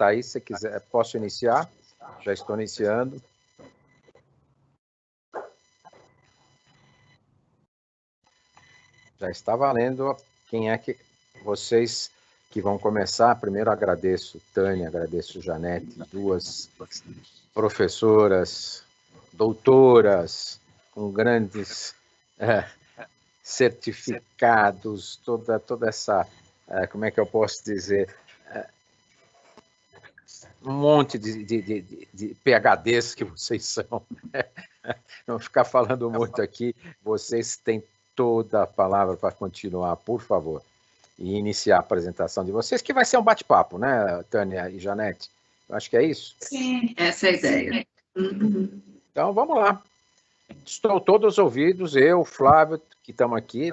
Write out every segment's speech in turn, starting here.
está aí, se quiser, posso iniciar? Já estou iniciando. Já está valendo. Quem é que vocês que vão começar? Primeiro agradeço Tânia, agradeço Janete, duas professoras, doutoras, com grandes certificados, toda essa, como é que eu posso dizer, um monte de PhDs que vocês são. Não vou ficar falando muito aqui, vocês têm toda a palavra para continuar, por favor, e iniciar a apresentação de vocês, que vai ser um bate-papo, né, Tânia e Janete? Eu acho que é isso? Sim, essa é a ideia. Então, vamos lá. Estou todos ouvidos, eu, Flávio, que estamos aqui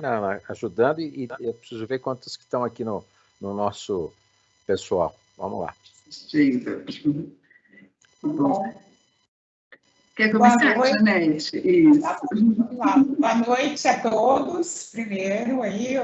ajudando, e eu preciso ver quantos que estão aqui no nosso pessoal. Vamos lá. Sim. Bom. Quer começar, Janete? Isso. Boa noite a todos. Primeiro, aí,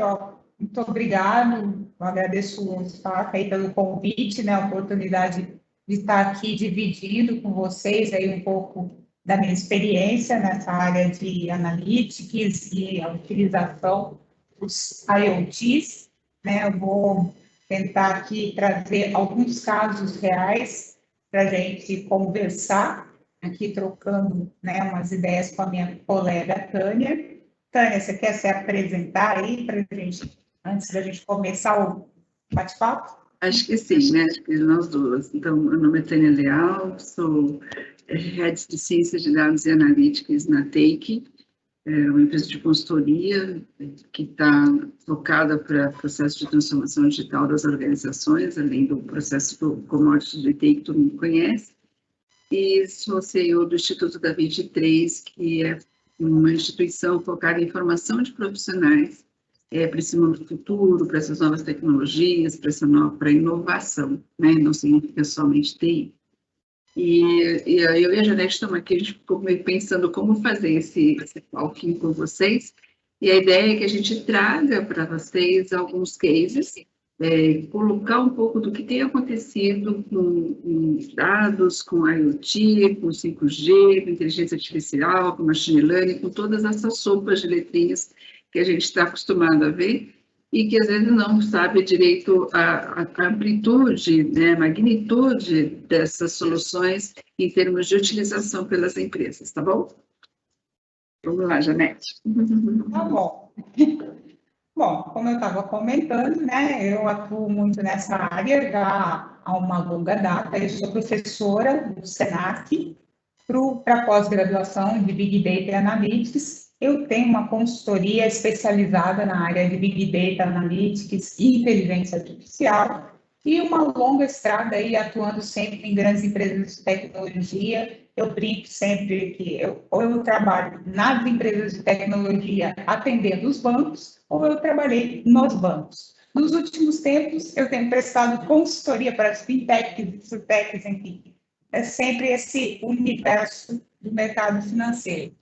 muito obrigado. Eu agradeço o Spark aí pelo convite, né, a oportunidade de estar aqui dividindo com vocês aí um pouco da minha experiência nessa área de analytics e a utilização dos IoTs, né? Eu vou tentar aqui trazer alguns casos reais para a gente conversar, aqui trocando, né, umas ideias com a minha colega Tânia. Tânia, você quer se apresentar aí para a gente, antes da gente começar o bate-papo? Acho que sim, né? Acho que nós duas. Então, meu nome é Tânia Leal, sou Head de Ciências de Dados e Analytics na Take, uma empresa de consultoria que está focada para o processo de transformação digital das organizações, além do processo do Commodity de Take, que todo mundo conhece. E sou CEO do Instituto da 23, que é uma instituição focada em formação de profissionais para esse mundo futuro, para essas novas tecnologias, para a inovação, né? Não significa somente TI. E eu e a Janete estamos aqui, a gente ficou meio pensando como fazer esse palquinho com vocês, e a ideia é que a gente traga para vocês alguns cases, colocar um pouco do que tem acontecido com dados, com IoT, com 5G, com inteligência artificial, com machine learning, com todas essas sopas de letrinhas que a gente está acostumado a ver, e que às vezes não sabe direito a amplitude, né, a magnitude dessas soluções em termos de utilização pelas empresas, tá bom? Vamos lá, Janete. Tá bom. Bom, como eu estava comentando, né, eu atuo muito nessa área já há uma longa data. Eu sou professora do SENAC para pós-graduação de Big Data e Analytics. Eu tenho uma consultoria especializada na área de Big Data, Analytics e Inteligência Artificial e uma longa estrada aí atuando sempre em grandes empresas de tecnologia. Eu brinco sempre que eu trabalho nas empresas de tecnologia atendendo os bancos ou eu trabalhei nos bancos. Nos últimos tempos, eu tenho prestado consultoria para as fintechs, surtechs, enfim. É sempre esse universo do mercado financeiro.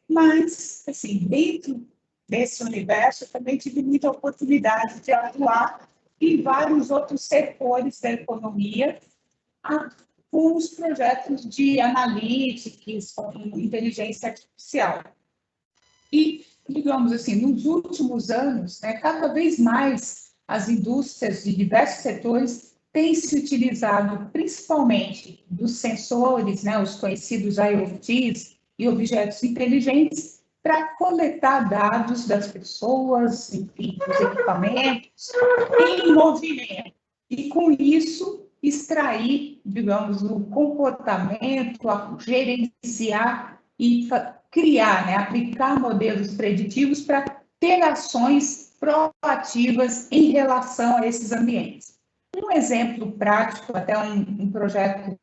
Mas, assim, dentro desse universo, eu também tive muita oportunidade de atuar em vários outros setores da economia, com os projetos de analytics, com inteligência artificial. E, digamos assim, nos últimos anos, né, cada vez mais as indústrias de diversos setores têm se utilizado principalmente dos sensores, né, os conhecidos IoTs, e objetos inteligentes para coletar dados das pessoas, enfim, dos equipamentos em movimento. E, com isso, extrair, digamos, o comportamento, gerenciar e criar, né, aplicar modelos preditivos para ter ações proativas em relação a esses ambientes. Um exemplo prático, até um projeto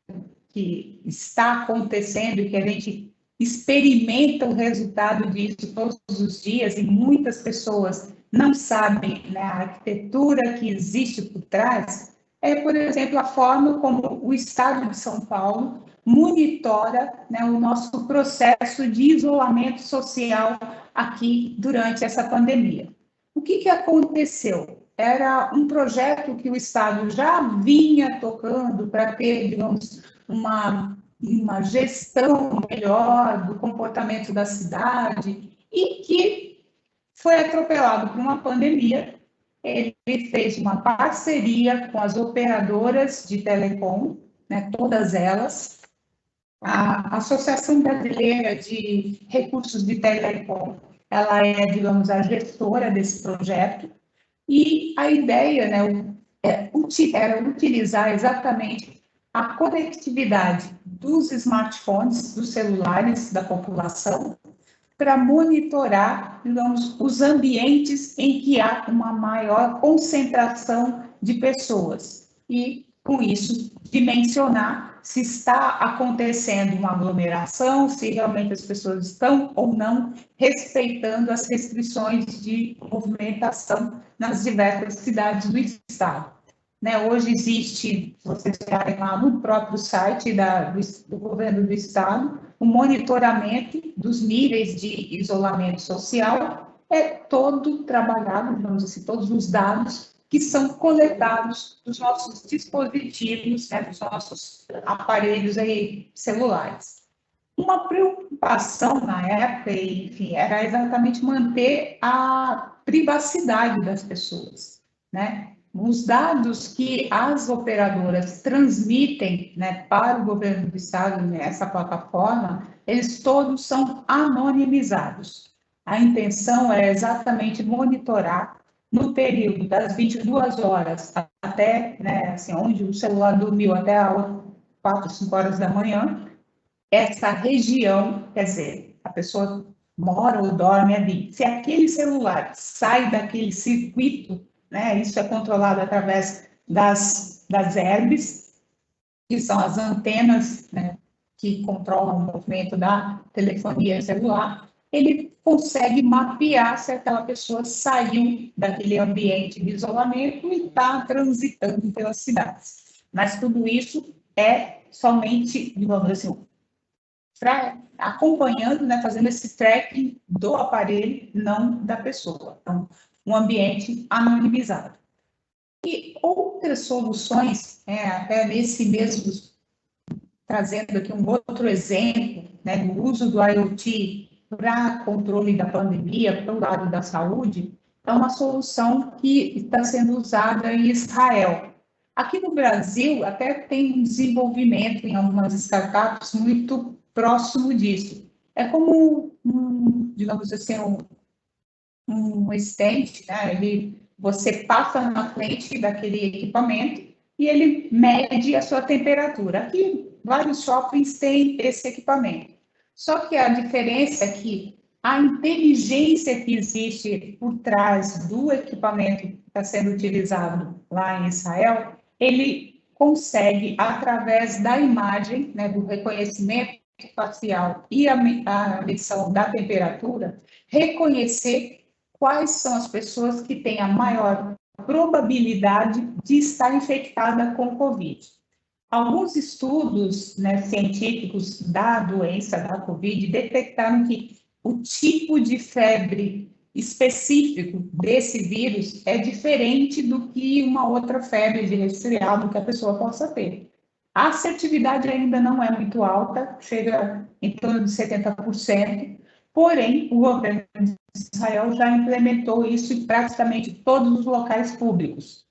que está acontecendo e que a gente experimenta o resultado disso todos os dias e muitas pessoas não sabem, né, a arquitetura que existe por trás, por exemplo, a forma como o Estado de São Paulo monitora, né, o nosso processo de isolamento social aqui durante essa pandemia. O que aconteceu? era um projeto que o Estado já vinha tocando para ter, digamos, uma gestão melhor do comportamento da cidade e que foi atropelado por uma pandemia. Ele fez uma parceria com as operadoras de telecom, né, todas elas, a Associação Brasileira de Recursos de Telecom, ela é, digamos, a gestora desse projeto, e a ideia, né, era utilizar exatamente a conectividade dos smartphones, dos celulares da população, para monitorar, digamos, os ambientes em que há uma maior concentração de pessoas. E, com isso, dimensionar se está acontecendo uma aglomeração, se realmente as pessoas estão ou não respeitando as restrições de movimentação nas diversas cidades do estado. Né, hoje existe, vocês olharem lá no próprio site do governo do estado, o monitoramento dos níveis de isolamento social é todo trabalhado, digamos assim, todos os dados que são coletados dos nossos dispositivos, né, dos nossos aparelhos aí, celulares. Uma preocupação na época, enfim, era exatamente manter a privacidade das pessoas, né? Os dados que as operadoras transmitem, né, para o governo do estado nessa plataforma, eles todos são anonimizados. A intenção é exatamente monitorar no período das 22 horas até, né, assim, onde o celular dormiu até as 4, 5 horas da manhã, essa região, quer dizer, a pessoa mora ou dorme ali. Se aquele celular sai daquele circuito, né, isso é controlado através das herbes, que são as antenas, né, que controlam o movimento da telefonia celular, ele consegue mapear se aquela pessoa saiu daquele ambiente de isolamento e está transitando pelas cidades. Mas tudo isso é somente, digamos assim, acompanhando, né, fazendo esse tracking do aparelho, não da pessoa. Então, um ambiente anonimizado. E outras soluções, até nesse mesmo, trazendo aqui um outro exemplo, né, do uso do IoT para controle da pandemia, para o lado da saúde, é uma solução que está sendo usada em Israel. Aqui no Brasil, até tem um desenvolvimento em algumas startups muito próximo disso. É como, digamos assim, um stand, né? Você passa na frente daquele equipamento e ele mede a sua temperatura. Aqui, vários shoppings têm esse equipamento. Só que a diferença é que a inteligência que existe por trás do equipamento que está sendo utilizado lá em Israel, ele consegue, através da imagem, né, do reconhecimento facial e a medição da temperatura, reconhecer quais são as pessoas que têm a maior probabilidade de estar infectada com Covid. Alguns estudos, né, científicos da doença da Covid detectaram que o tipo de febre específico desse vírus é diferente do que uma outra febre de resfriado que a pessoa possa ter. A assertividade ainda não é muito alta, chega em torno de 70%, porém, o governo de Israel já implementou isso em praticamente todos os locais públicos.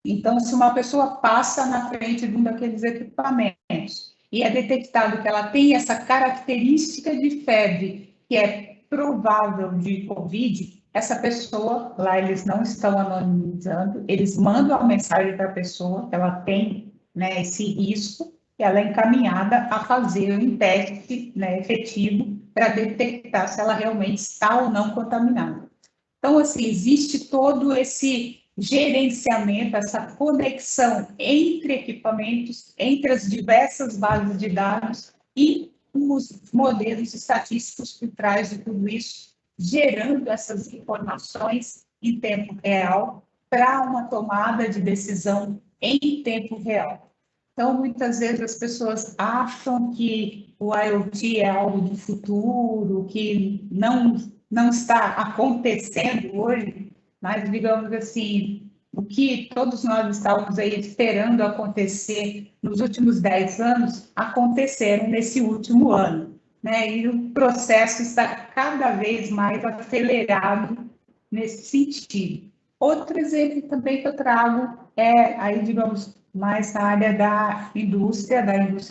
Então, se uma pessoa passa na frente de um daqueles equipamentos e é detectado que ela tem essa característica de febre, que é provável de Covid, essa pessoa, lá eles não estão anonimizando, eles mandam a mensagem para a pessoa que ela tem, né, esse risco, e ela é encaminhada a fazer um teste, né, efetivo para detectar se ela realmente está ou não contaminada. Então, assim, existe todo esse gerenciamento, essa conexão entre equipamentos, entre as diversas bases de dados e os modelos estatísticos por trás de tudo isso, gerando essas informações em tempo real para uma tomada de decisão em tempo real. Então, muitas vezes as pessoas acham que o IoT é algo do futuro, que não está acontecendo hoje, mas, digamos assim, o que todos nós estávamos aí esperando acontecer nos últimos 10 anos, aconteceram nesse último ano, né? E o processo está cada vez mais acelerado nesse sentido. Outro exemplo também que eu trago é, aí, digamos, mais na área da indústria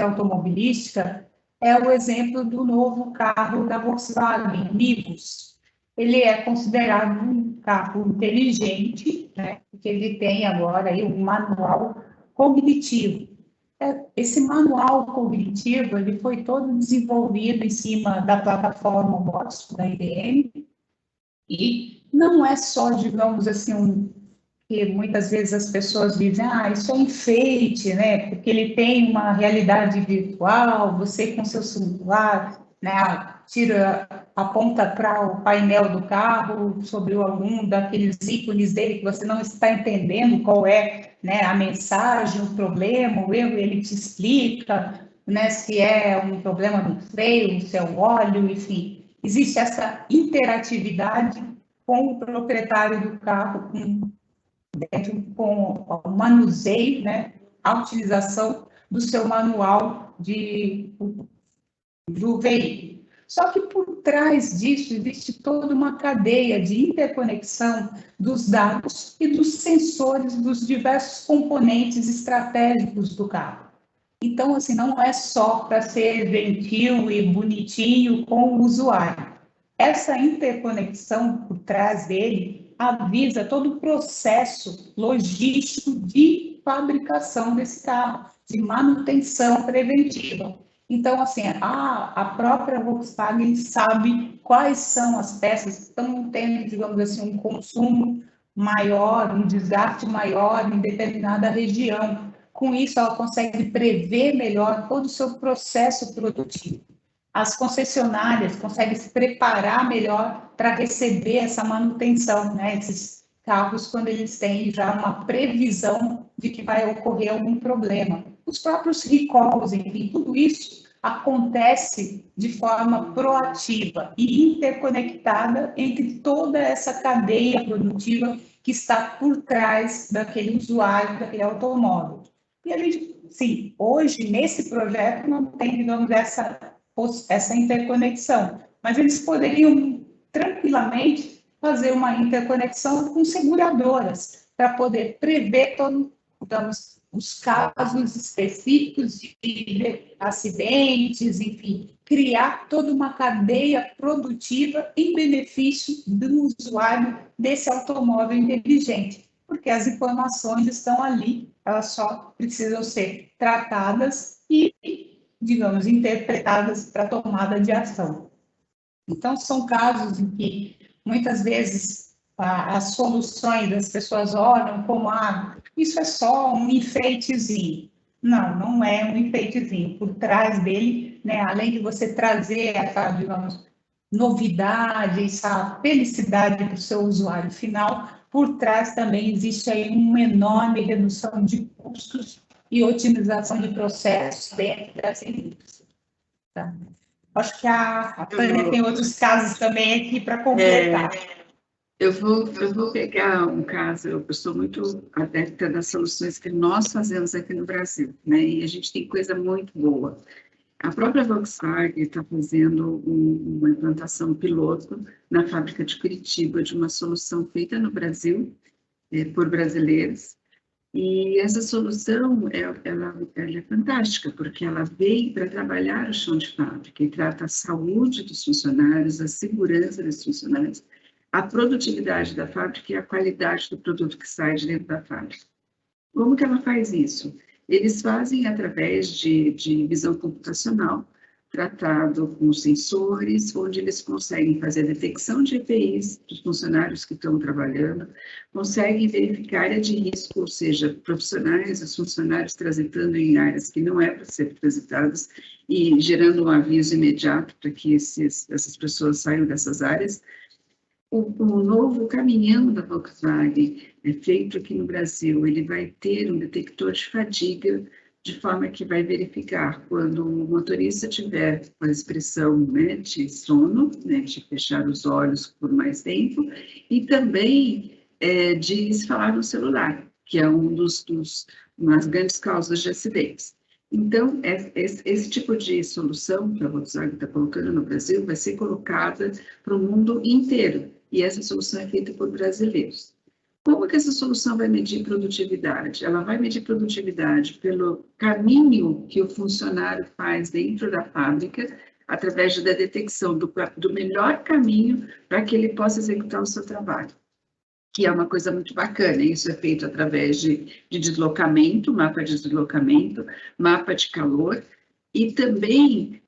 automobilística, é o exemplo do novo carro da Volkswagen, Nivus. Ele é considerado um carro inteligente, né, porque ele tem agora aí um manual cognitivo. Esse manual cognitivo ele foi todo desenvolvido em cima da plataforma Bots da IBM, e não é só, digamos assim, que muitas vezes as pessoas dizem, isso é um enfeite, né? Porque ele tem uma realidade virtual, você com seu celular, né, aponta para o painel do carro sobre algum daqueles ícones dele que você não está entendendo qual é, né, a mensagem, o problema, o erro, ele te explica, né, se é um problema no freio, se é o óleo, enfim. Existe essa interatividade com o proprietário do carro, com o manuseio, né, a utilização do seu manual do veículo. Só que por trás disso existe toda uma cadeia de interconexão dos dados e dos sensores dos diversos componentes estratégicos do carro. Então, assim, não é só para ser gentil e bonitinho com o usuário. Essa interconexão por trás dele avisa todo o processo logístico de fabricação desse carro, de manutenção preventiva. Então, assim, a própria Volkswagen sabe quais são as peças que estão tendo, digamos assim, um consumo maior, um desgaste maior em determinada região. Com isso, ela consegue prever melhor todo o seu processo produtivo. As concessionárias conseguem se preparar melhor para receber essa manutenção, né? Esses carros, quando eles têm já uma previsão de que vai ocorrer algum problema. Os próprios recalls, enfim, tudo isso acontece de forma proativa e interconectada entre toda essa cadeia produtiva que está por trás daquele usuário, daquele automóvel. E a gente, sim, hoje, nesse projeto, não tem, digamos, essa interconexão, mas eles poderiam tranquilamente fazer uma interconexão com seguradoras para poder prever digamos, os casos específicos de acidentes, enfim, criar toda uma cadeia produtiva em benefício do usuário desse automóvel inteligente, porque as informações estão ali, elas só precisam ser tratadas e, digamos, interpretadas para tomada de ação. Então, são casos em que, muitas vezes, as soluções das pessoas olham como, isso é só um enfeitezinho. Não, não é um enfeitezinho. Por trás dele, né, além de você trazer essa, digamos, novidade, essa felicidade para o seu usuário final, por trás também existe aí uma enorme redução de custos e otimização de processos dentro dessa indústria. Tá? Acho que a Tânia tem outros casos também aqui para completar. Eu vou pegar um caso, eu sou muito adepta das soluções que nós fazemos aqui no Brasil, né? E a gente tem coisa muito boa. A própria Volkswagen está fazendo uma implantação piloto na fábrica de Curitiba de uma solução feita no Brasil, por brasileiros. E essa solução, ela é fantástica, porque ela veio para trabalhar o chão de fábrica e trata a saúde dos funcionários, a segurança dos funcionários, a produtividade da fábrica e a qualidade do produto que sai de dentro da fábrica. Como que ela faz isso? Eles fazem através de visão computacional, tratado com sensores, onde eles conseguem fazer a detecção de EPIs dos funcionários que estão trabalhando, conseguem verificar área de risco, ou seja, profissionais, os funcionários transitando em áreas que não é para ser transitadas e gerando um aviso imediato para que essas pessoas saiam dessas áreas. O novo caminhão da Volkswagen feito aqui no Brasil, ele vai ter um detector de fadiga, de forma que vai verificar quando o motorista tiver com a expressão, né, de sono, né, de fechar os olhos por mais tempo, e também de se falar no celular, que é umas grandes causas de acidentes. Então, esse tipo de solução que a Volkswagen está colocando no Brasil vai ser colocada para o mundo inteiro, e essa solução é feita por brasileiros. Como que essa solução vai medir produtividade? Ela vai medir produtividade pelo caminho que o funcionário faz dentro da fábrica, através da detecção do melhor caminho para que ele possa executar o seu trabalho, que é uma coisa muito bacana. Isso é feito através de deslocamento, mapa de deslocamento, mapa de calor, e também,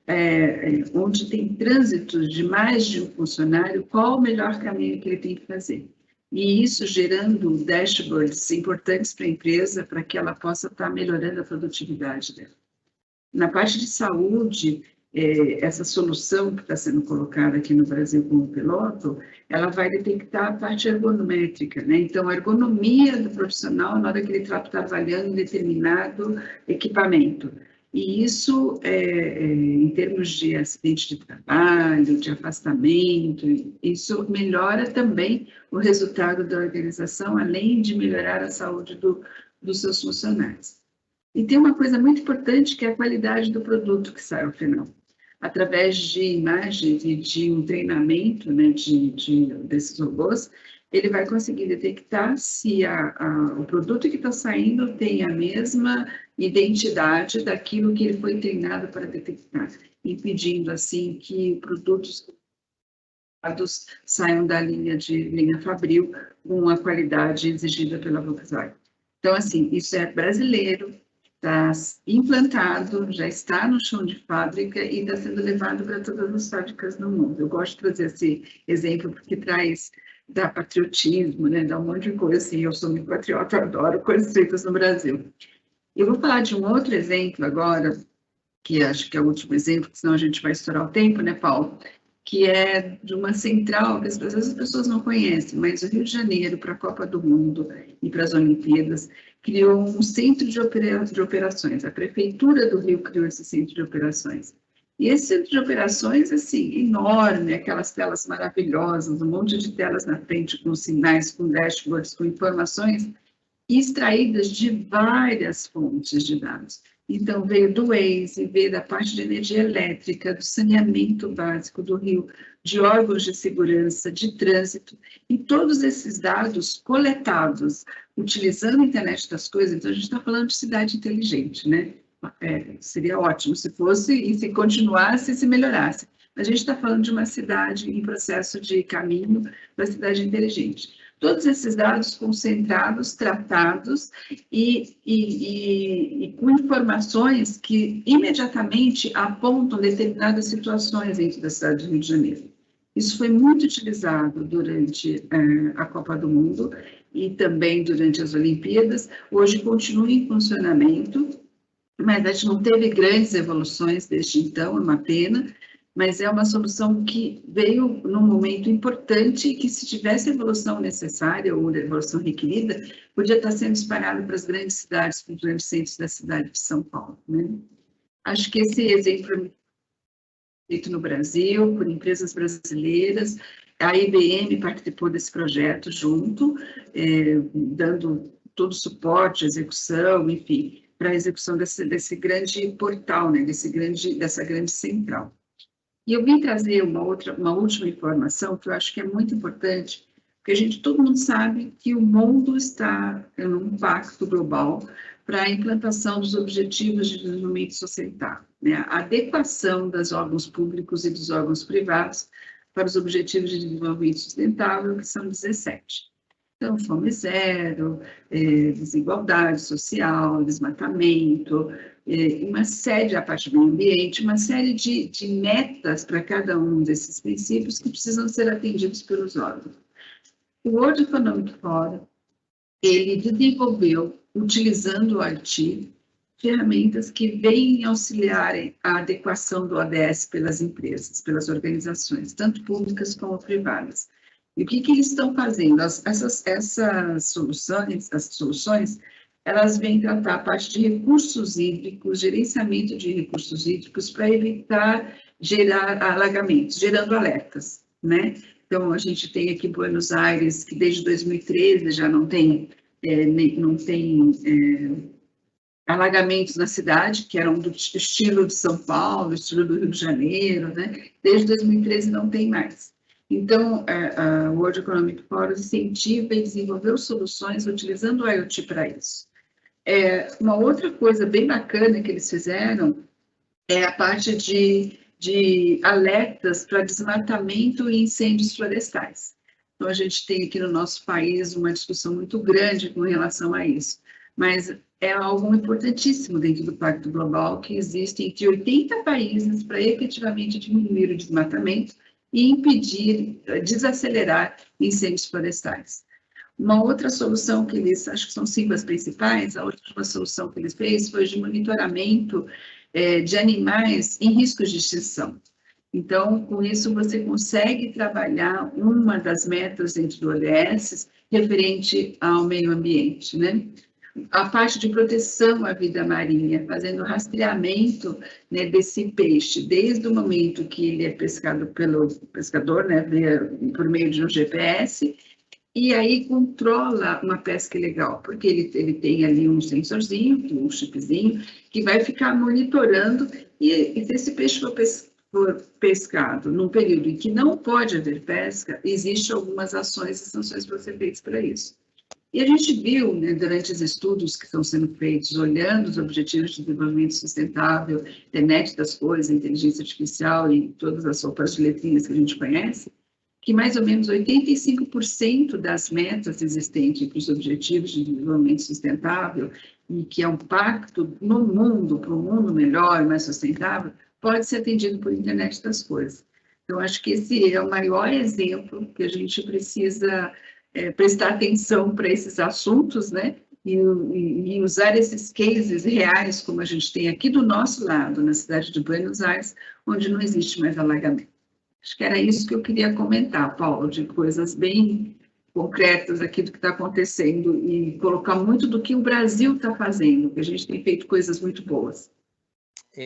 onde tem trânsitos de mais de um funcionário, qual o melhor caminho que ele tem que fazer. E isso gerando dashboards importantes para a empresa, para que ela possa estar melhorando a produtividade dela. Na parte de saúde, essa solução que está sendo colocada aqui no Brasil como piloto, ela vai detectar a parte ergonométrica, né? Então, a ergonomia do profissional na hora que ele está trabalhando em determinado equipamento. E isso, em termos de acidente de trabalho, de afastamento, isso melhora também o resultado da organização, além de melhorar a saúde dos seus funcionários. E tem uma coisa muito importante, que é a qualidade do produto que sai ao final. Através de imagens e de um treinamento, né, desses robôs, ele vai conseguir detectar se o produto que está saindo tem a mesma identidade daquilo que ele foi treinado para detectar, impedindo, assim, que produtos saiam da linha Fabril com a qualidade exigida pela Volkswagen. Então, assim, isso é brasileiro, está implantado, já está no chão de fábrica e está sendo levado para todas as fábricas do mundo. Eu gosto de trazer esse exemplo porque dá patriotismo, né? Dá um monte de coisa, assim, eu sou muito patriota, eu adoro coisas feitas no Brasil. Eu vou falar de um outro exemplo agora, que acho que é o último exemplo, senão a gente vai estourar o tempo, né, Paulo? Que é de uma central, que às vezes as pessoas não conhecem, mas o Rio de Janeiro, para a Copa do Mundo e para as Olimpíadas, criou um centro de operações. A Prefeitura do Rio criou esse centro de operações. E esse centro de operações, assim, enorme, aquelas telas maravilhosas, um monte de telas na frente, com sinais, com dashboards, com informações, extraídas de várias fontes de dados. Então, veio do Waze, veio da parte de energia elétrica, do saneamento básico do Rio, de órgãos de segurança, de trânsito, e todos esses dados coletados, utilizando a internet das coisas. Então, a gente está falando de cidade inteligente, né? Seria ótimo se fosse, e se continuasse e se melhorasse. A gente está falando de uma cidade em processo de caminho da cidade inteligente. Todos esses dados concentrados, tratados e com informações que imediatamente apontam determinadas situações dentro da cidade do Rio de Janeiro. Isso foi muito utilizado durante a Copa do Mundo e também durante as Olimpíadas. Hoje continua em funcionamento, mas a gente não teve grandes evoluções desde então, é uma pena. Mas é uma solução que veio num momento importante e que, se tivesse a evolução necessária ou a evolução requerida, podia estar sendo espalhado para as grandes cidades, para os grandes centros da cidade de São Paulo, né? Acho que esse exemplo é feito no Brasil, por empresas brasileiras. A IBM participou desse projeto junto, dando todo o suporte, execução, enfim, para a execução desse grande portal, né? Dessa grande central. E eu vim trazer uma última informação que eu acho que é muito importante, porque todo mundo sabe que o mundo está em um pacto global para a implantação dos Objetivos de Desenvolvimento Sustentável, né? A adequação dos órgãos públicos e dos órgãos privados para os Objetivos de Desenvolvimento Sustentável, que são 17. Então, fome zero, desigualdade social, desmatamento, uma série, a parte do meio ambiente, uma série de metas para cada um desses princípios que precisam ser atendidos pelos órgãos. O World Economic Forum, ele desenvolveu, utilizando o IT, ferramentas que vêm auxiliarem a adequação do ODS pelas empresas, pelas organizações, tanto públicas como privadas. E o que eles estão fazendo? Essas soluções, elas vêm tratar a parte de recursos hídricos, gerenciamento de recursos hídricos para evitar gerar alagamentos, gerando alertas, né? Então, a gente tem aqui Buenos Aires, que desde 2013 já não tem alagamentos na cidade, que eram do estilo de São Paulo, estilo do Rio de Janeiro, né? Desde 2013 não tem mais. Então, a World Economic Forum incentiva e desenvolveu soluções utilizando o IoT para isso. Uma outra coisa bem bacana que eles fizeram é a parte de alertas para desmatamento e incêndios florestais. Então, a gente tem aqui no nosso país uma discussão muito grande com relação a isso, mas é algo importantíssimo dentro do Pacto Global, que existem entre 80 países para efetivamente diminuir o desmatamento e impedir, desacelerar incêndios florestais. Uma outra solução que eles, acho que são 5 as principais, a última solução que eles fez foi de monitoramento de animais em riscos de extinção. Então, com isso, você consegue trabalhar uma das metas dentro do ODS referente ao meio ambiente, né? A parte de proteção à vida marinha, fazendo rastreamento, né, desse peixe, desde o momento que ele é pescado pelo pescador, né, por meio de um GPS, e aí controla uma pesca ilegal, porque ele tem ali um sensorzinho, um chipzinho, que vai ficar monitorando, e se esse peixe for pescado num período em que não pode haver pesca, existem algumas ações e sanções para ser feitas para isso. E a gente viu, né, durante os estudos que estão sendo feitos, olhando os Objetivos de Desenvolvimento Sustentável, internet das coisas, inteligência artificial e todas as outras letrinhas que a gente conhece, que mais ou menos 85% das metas existentes para os Objetivos de Desenvolvimento Sustentável, e que é um pacto no mundo, para um mundo melhor e mais sustentável, pode ser atendido por internet das coisas. Então, acho que esse é o maior exemplo que a gente precisa prestar atenção para esses assuntos, né? E usar esses cases reais, como a gente tem aqui do nosso lado, na cidade de Buenos Aires, onde não existe mais alagamento. Acho que era isso que eu queria comentar, Paulo, de coisas bem concretas aqui do que está acontecendo e colocar muito do que o Brasil está fazendo, que a gente tem feito coisas muito boas.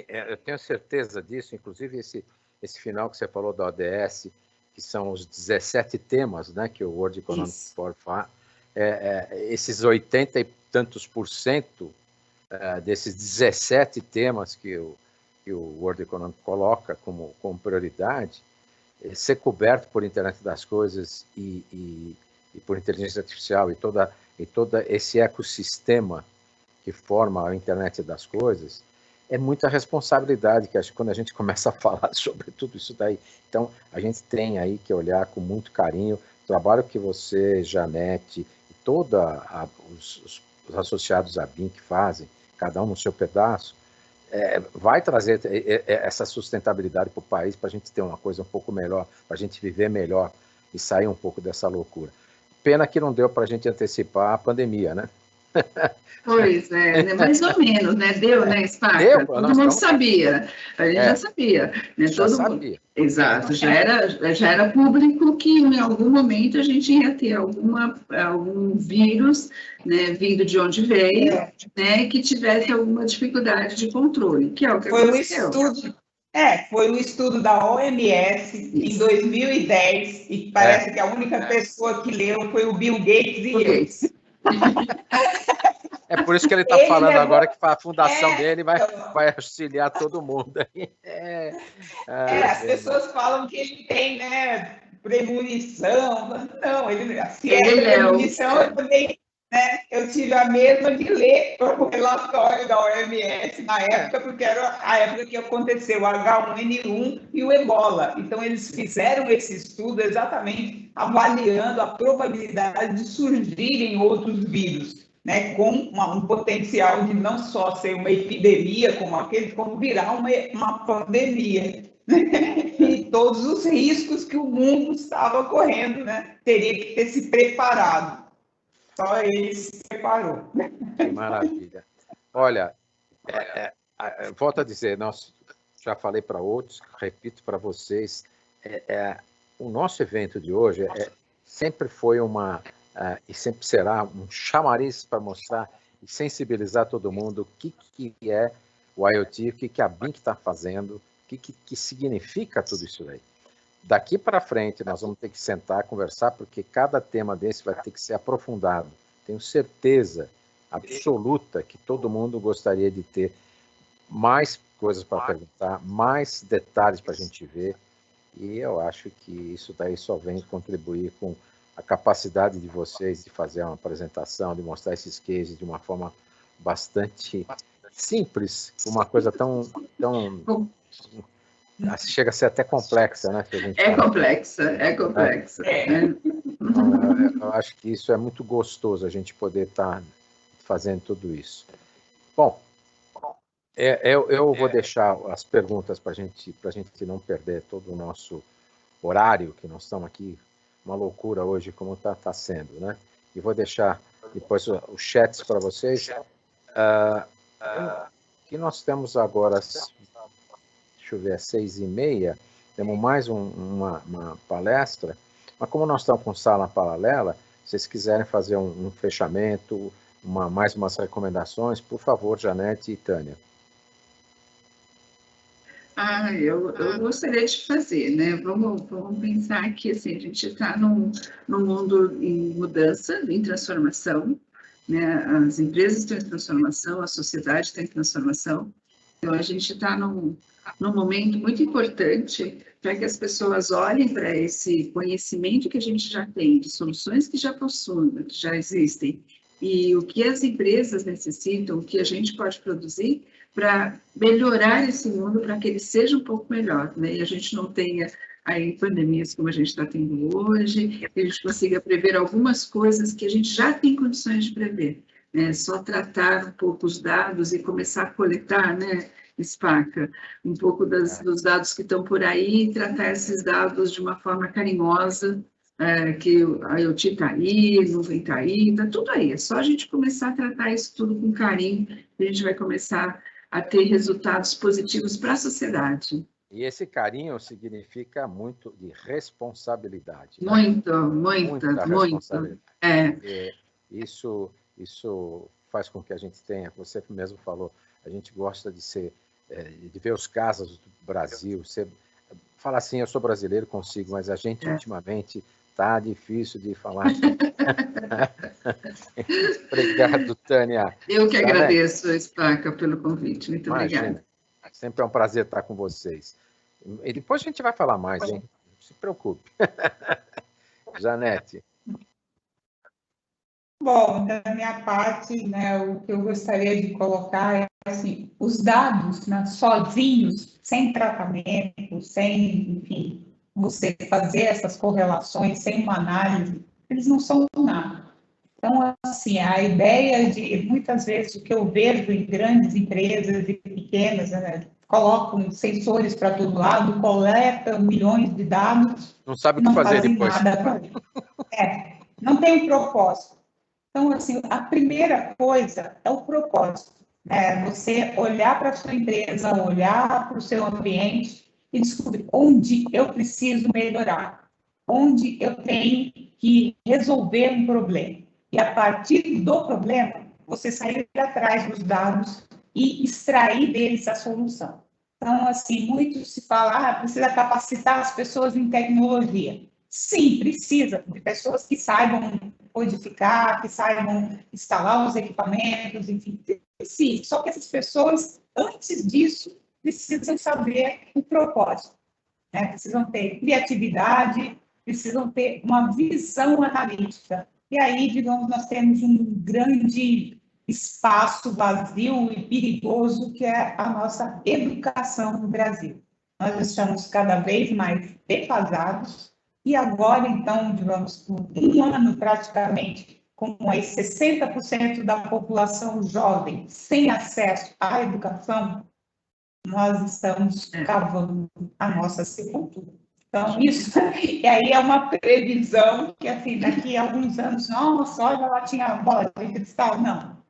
Eu tenho certeza disso, inclusive esse final que você falou da ODS, que são os 17 temas, né, que o World Economic Forum faz, esses 80 e tantos % desses 17 temas que o World Economic coloca como prioridade, ser coberto por internet das coisas e por inteligência artificial e todo esse ecossistema que forma a internet das coisas, é muita responsabilidade, que acho que quando a gente começa a falar sobre tudo isso daí, então a gente tem aí que olhar com muito carinho o trabalho que você, Janete, e todos os associados à BIM que fazem, cada um no seu pedaço, vai trazer essa sustentabilidade para o país, para a gente ter uma coisa um pouco melhor, para a gente viver melhor e sair um pouco dessa loucura. Pena que não deu para a gente antecipar a pandemia, né? Pois é, mais ou menos, né? Deu, né, Spaca? Deu, Todo mundo sabia, a gente já sabia. Né? Já sabia. Exato, já era público que em algum momento a gente ia ter algum vírus, né, vindo de onde veio, né, que tivesse alguma dificuldade de controle, que é o que aconteceu. Foi um estudo da OMS em 2010, e parece que a única pessoa que leu foi o Bill Gates e eu. É por isso que ele está falando agora que a fundação dele vai auxiliar todo mundo. As pessoas falam que ele tem, né, premonição. Não, se é premonição, eu tive a mesma de ler o relatório da OMS na época, porque era a época que aconteceu o H1N1 e o Ebola. Então, eles fizeram esse estudo exatamente avaliando a probabilidade de surgirem outros vírus, né, com um potencial de não só ser uma epidemia como virar uma pandemia. E todos os riscos que o mundo estava correndo, né, teria que ter se preparado. Só ele se preparou. Que maravilha. Olha, volto a dizer, já falei para outros, repito para vocês, o nosso evento de hoje sempre foi e sempre será um chamariz para mostrar e sensibilizar todo mundo o que é o IoT, o que a BIM está fazendo, o que significa tudo isso aí. daqui para frente nós vamos ter que sentar, conversar, porque cada tema desse vai ter que ser aprofundado. Tenho certeza absoluta que todo mundo gostaria de ter mais coisas para perguntar, mais detalhes para a gente ver, e eu acho que isso daí só vem contribuir com a capacidade de vocês de fazer uma apresentação, de mostrar esses cases de uma forma bastante simples, uma coisa tão chega a ser até complexa, né? É complexa. Então, eu acho que isso é muito gostoso, a gente poder estar fazendo tudo isso. Bom, eu vou deixar as perguntas para a gente não perder todo o nosso horário, que nós estamos aqui, uma loucura hoje, como está sendo, né? E vou deixar depois os chats para vocês. Que nós temos agora, deixa eu ver, 6h30, temos mais uma palestra, mas como nós estamos com sala paralela, se vocês quiserem fazer um fechamento, mais umas recomendações, por favor, Janete e Tânia. Eu gostaria de fazer, né? Vamos pensar que assim, a gente está num mundo em mudança, em transformação, né? As empresas estão em transformação, a sociedade está em transformação. Então, a gente está num momento muito importante para que as pessoas olhem para esse conhecimento que a gente já tem, de soluções que já possuem, que já existem, e o que as empresas necessitam, o que a gente pode produzir para melhorar esse mundo, para que ele seja um pouco melhor, né? E a gente não tenha aí pandemias como a gente está tendo hoje, que a gente consiga prever algumas coisas que a gente já tem condições de prever. Só tratar um pouco os dados e começar a coletar, né, Spaca, um pouco dos dados que estão por aí e tratar esses dados de uma forma carinhosa, que a IoT está aí, a nuvem está aí, está tudo aí. É só a gente começar a tratar isso tudo com carinho, que a gente vai começar a ter resultados positivos para a sociedade. E esse carinho significa muito de responsabilidade. Né? Muita responsabilidade. Isso faz com que a gente tenha, você mesmo falou, a gente gosta de ver os casos do Brasil. Você fala assim, eu sou brasileiro, consigo, mas a gente ultimamente está difícil de falar. Obrigado, Tânia. Eu que agradeço, Spaca, pelo convite. Muito obrigada. Sempre é um prazer estar com vocês. E depois a gente vai falar mais, hein? Não se preocupe. Janete. Bom, da minha parte, né, o que eu gostaria de colocar é assim, os dados, né, sozinhos, sem tratamento, sem, enfim, você fazer essas correlações, sem uma análise, eles não são nada. Então, assim, a ideia de, muitas vezes, o que eu vejo em grandes empresas e pequenas, né, colocam sensores para todo lado, coletam milhões de dados. Não sabe o que fazer depois. Nada. Não tem um propósito. Então, assim, a primeira coisa é o propósito. Você olhar para a sua empresa, olhar para o seu ambiente e descobrir onde eu preciso melhorar, onde eu tenho que resolver um problema. E a partir do problema, você sair atrás dos dados e extrair deles a solução. Então, assim, muito se fala, precisa capacitar as pessoas em tecnologia. Sim, precisa de pessoas que saibam codificar, que saibam instalar os equipamentos, enfim, sim. Só que essas pessoas, antes disso, precisam saber o propósito, né? Precisam ter criatividade, precisam ter uma visão analítica. E aí, digamos, nós temos um grande espaço vazio e perigoso que é a nossa educação no Brasil. Nós estamos cada vez mais defasados. E agora, então, digamos, por um ano praticamente, com aí 60% da população jovem sem acesso à educação, nós estamos cavando a nossa sepultura. Então, isso, e aí é uma previsão que, assim, daqui a alguns anos, nossa, olha, ela tinha bola de cristal.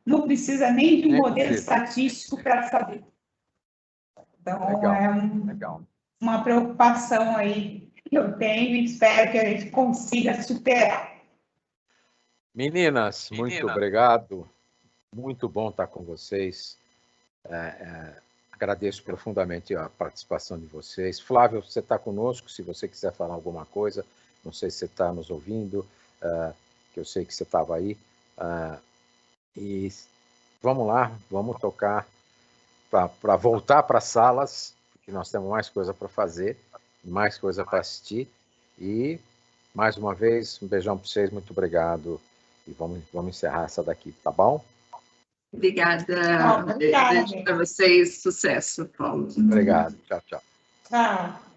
Não precisa nem de um modelo estatístico para saber. Então, legal. Uma preocupação aí que eu tenho e espero que a gente consiga superar. Meninas, muito obrigado. Muito bom estar com vocês. Agradeço profundamente a participação de vocês. Flávio, você está conosco, se você quiser falar alguma coisa, não sei se você está nos ouvindo, que eu sei que você estava aí. E vamos lá, vamos tocar para voltar para as salas, porque nós temos mais coisa para fazer, mais coisa para assistir. E, mais uma vez, um beijão para vocês, muito obrigado. E vamos encerrar essa daqui, tá bom? Obrigada. Beijo para vocês. Sucesso, Paulo. Obrigado. Tchau, tchau. Tchau.